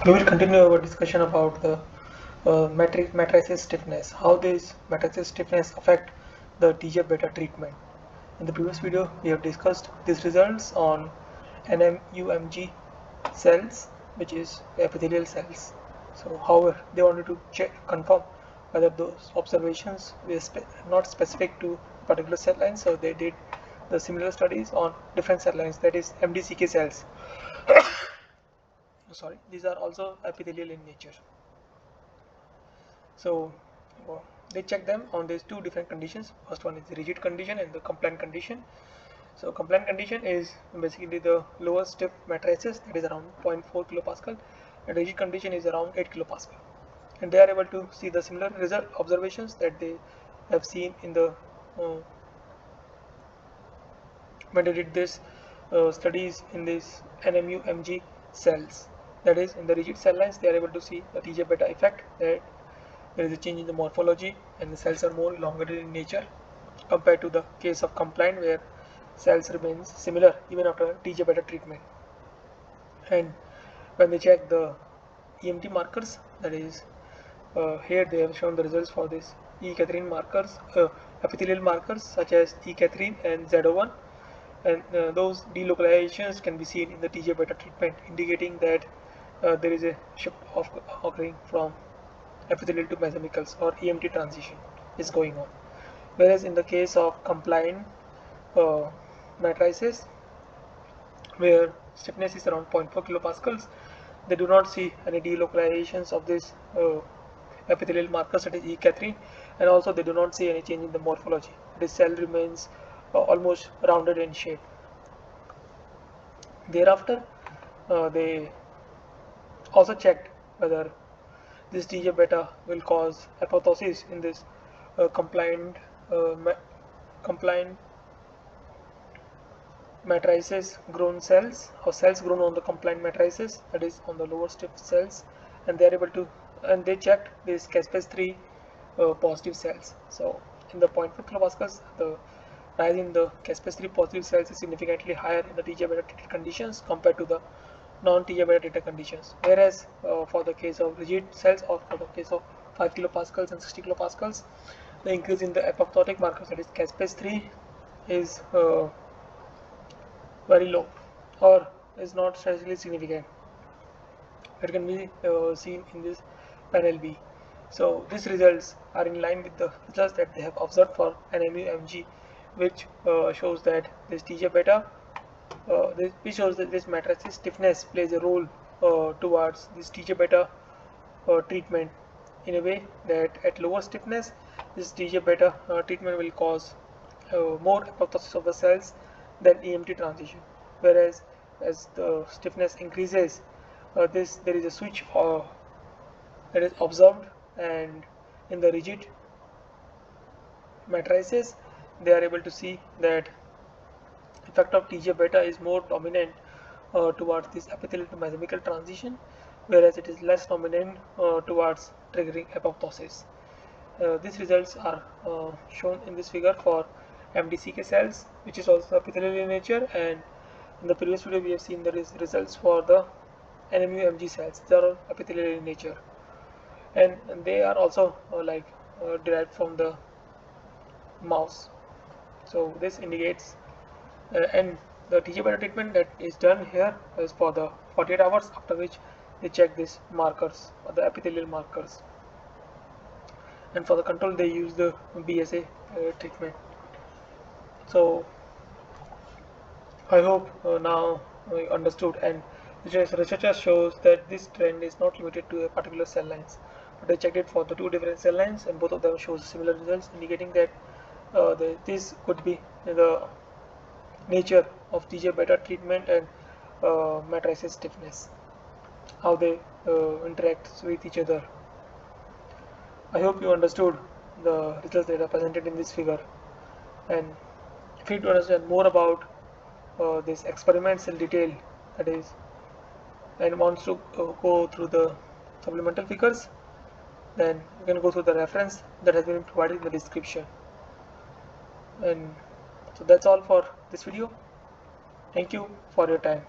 We will continue our discussion about the matrices stiffness, how these matrices stiffness affect the TGF-beta treatment. In the previous video, we have discussed these results on NMuMG cells, which is epithelial cells. So, however, they wanted to confirm whether those observations were not specific to particular cell lines, so they did the similar studies on different cell lines, that is MDCK cells. Sorry, these are also epithelial in nature. So they check them on these two different conditions. First one is the rigid condition and the compliant condition. So compliant condition is basically the lowest stiff matrices, that is around 0.4 kilopascal, and rigid condition is around 8 kilopascal. And they are able to see the similar result observations that they have seen in the when they did this studies in these NMuMG cells. That is, in the rigid cell lines, they are able to see the TGF-beta effect, that there is a change in the morphology and the cells are more elongated in nature compared to the case of compliant, where cells remains similar even after TGF-beta treatment. And when they check the EMT markers, that is, here they have shown the results for this E-Cadherin markers, epithelial markers such as E-Cadherin and ZO-1, and those delocalizations can be seen in the TGF-beta treatment, indicating that there is a shift occurring from epithelial to mesenchymal, or EMT transition is going on. Whereas in the case of compliant matrices, where stiffness is around 0.4 kilopascals, they do not see any delocalizations of this epithelial markers, that is E-Cadherin, and also they do not see any change in the morphology. This cell remains almost rounded in shape. Thereafter, they also checked whether this TGF-beta will cause apoptosis in this compliant matrices grown cells, or cells grown on the compliant matrices, that is on the lower stiff cells, and they are able to, and they checked these caspase 3 positive cells. So in the 0.4 kilopascals, the rise in the caspase 3 positive cells is significantly higher in the TGF-beta treated conditions compared to the non-TGF-beta treated conditions. Whereas for the case of rigid cells, or for the case of 5 kilopascals and 60 kilopascals, the increase in the apoptotic markers, that is caspase 3, is very low or is not statistically significant. It can be seen in this panel B. So these results are in line with the results that they have observed for NMuMG, which shows that this TGF-beta, which shows that this matrices stiffness plays a role towards this TGF-beta treatment, in a way that at lower stiffness, this TGF-beta treatment will cause more apoptosis of the cells than EMT transition. Whereas as the stiffness increases, there is a switch that is observed, and in the rigid matrices, they are able to see that effect of TGF-beta is more dominant towards this epithelial to mesenchymal transition, whereas it is less dominant towards triggering apoptosis. These results are shown in this figure for MDCK cells, which is also epithelial in nature, and in the previous video we have seen the results for the NMuMG cells. They are epithelial in nature, and they are also derived from the mouse. So this indicates, and the TGF-beta treatment that is done here is for the 48 hours, after which they check these markers, or the epithelial markers, and for the control they use the BSA treatment. So I hope now we understood, and researchers shows that this trend is not limited to a particular cell lines, but they checked it for the two different cell lines, and both of them shows similar results, indicating that this could be the nature of TGF-beta treatment and matrices stiffness, how they interact with each other. I hope you understood the results that are presented in this figure, and if you need to understand more about these experiments in detail, that is, and wants to go through the supplemental figures, then you can go through the reference that has been provided in the description. And so that's all for this video. Thank you for your time.